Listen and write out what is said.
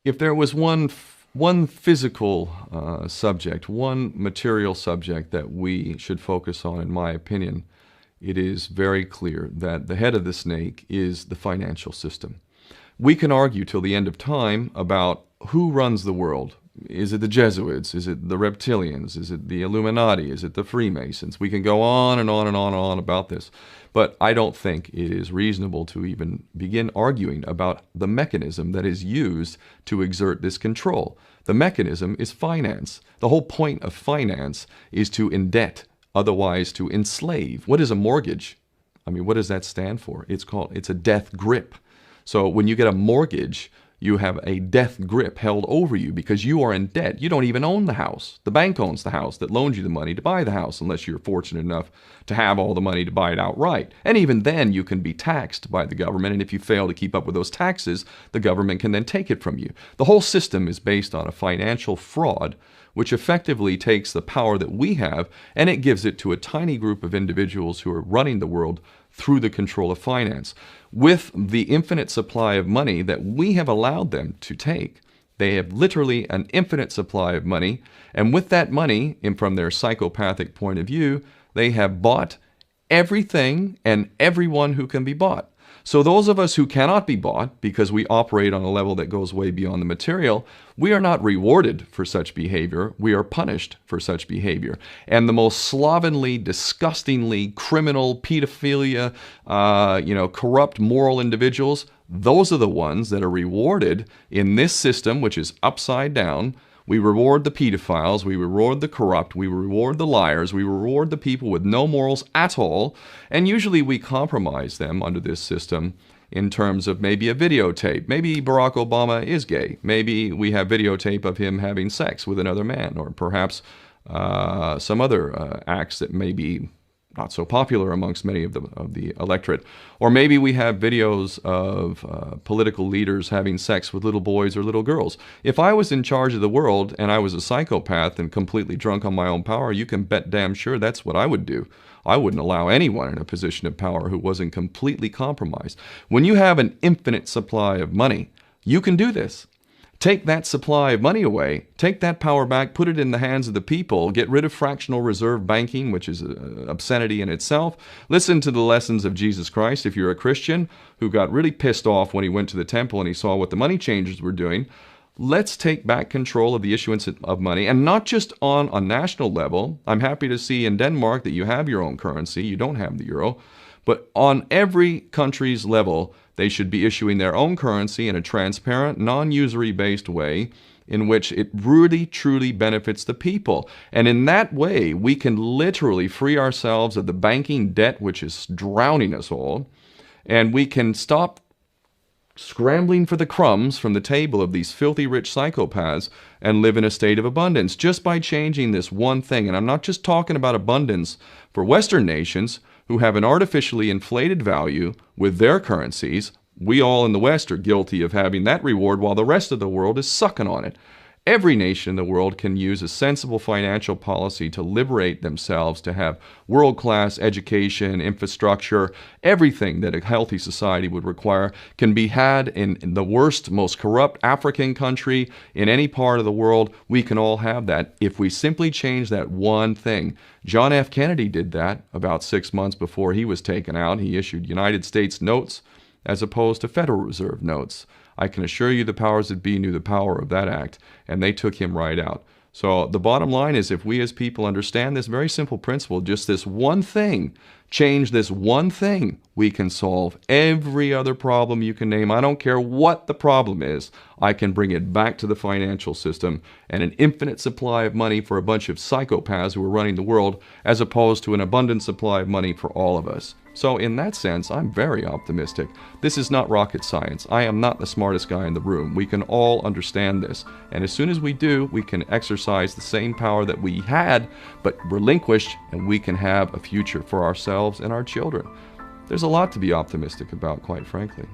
If there was one physical subject, one material subject that we should focus on, in my opinion, it is very clear that the head of the snake is the financial system. We can argue till the end of time about who runs the world. Is it the Jesuits? Is it the reptilians? Is it the Illuminati? Is it the Freemasons? We can go on and on and on and on about this. But I don't think it is reasonable to even begin arguing about the mechanism that is used to exert this control. The mechanism is finance. The whole point of finance is to indebt, otherwise to enslave. What is a mortgage? I mean, what does that stand for? It's a death grip. So when you get a mortgage, you have a death grip held over you because you are in debt. You don't even own the house. The bank owns the house that loaned you the money to buy the house, unless you're fortunate enough to have all the money to buy it outright. And even then, you can be taxed by the government, and if you fail to keep up with those taxes, the government can then take it from you. The whole system is based on a financial fraud, which effectively takes the power that we have and it gives it to a tiny group of individuals who are running the world through the control of finance. With the infinite supply of money that we have allowed them to take, they have literally an infinite supply of money, and with that money, and from their psychopathic point of view, they have bought everything and everyone who can be bought. So those of us who cannot be bought because we operate on a level that goes way beyond the material, we are not rewarded for such behavior. We are punished for such behavior. And the most slovenly, disgustingly criminal, pedophilia, corrupt moral individuals, those are the ones that are rewarded in this system, which is upside down. We reward the pedophiles, we reward the corrupt, we reward the liars, we reward the people with no morals at all, and usually we compromise them under this system in terms of maybe a videotape. Maybe Barack Obama is gay. Maybe we have videotape of him having sex with another man, or perhaps some other acts that may be not so popular amongst many of the electorate. Or maybe we have videos of political leaders having sex with little boys or little girls. If I was in charge of the world and I was a psychopath and completely drunk on my own power, you can bet damn sure that's what I would do. I wouldn't allow anyone in a position of power who wasn't completely compromised. When you have an infinite supply of money, you can do this. Take that supply of money away, take that power back, put it in the hands of the people, get rid of fractional reserve banking, which is an obscenity in itself. Listen to the lessons of Jesus Christ if you're a Christian who got really pissed off when he went to the temple and he saw what the money changers were doing. Let's take back control of the issuance of money, and not just on a national level. I'm happy to see in Denmark that you have your own currency. You don't have the euro. But on every country's level, they should be issuing their own currency in a transparent, non-usury based way in which it really, truly benefits the people. And in that way, we can literally free ourselves of the banking debt which is drowning us all, and we can stop scrambling for the crumbs from the table of these filthy rich psychopaths and live in a state of abundance just by changing this one thing. And I'm not just talking about abundance for Western nations who have an artificially inflated value with their currencies. We all in the West are guilty of having that reward while the rest of the world is sucking on it. Every nation in the world can use a sensible financial policy to liberate themselves, to have world-class education, infrastructure, everything that a healthy society would require can be had in the worst, most corrupt African country, in any part of the world. We can all have that if we simply change that one thing. John F. Kennedy did that about 6 months before he was taken out. He issued United States notes as opposed to Federal Reserve notes. I can assure you the powers that be knew the power of that act, and they took him right out. So the bottom line is, if we as people understand this very simple principle, just this one thing, change this one thing, we can solve every other problem you can name. I don't care what the problem is. I can bring it back to the financial system and an infinite supply of money for a bunch of psychopaths who are running the world, as opposed to an abundant supply of money for all of us. So in that sense, I'm very optimistic. This is not rocket science. I am not the smartest guy in the room. We can all understand this. And as soon as we do, we can exercise the same power that we had, but relinquished, and we can have a future for ourselves and our children. There's a lot to be optimistic about, quite frankly.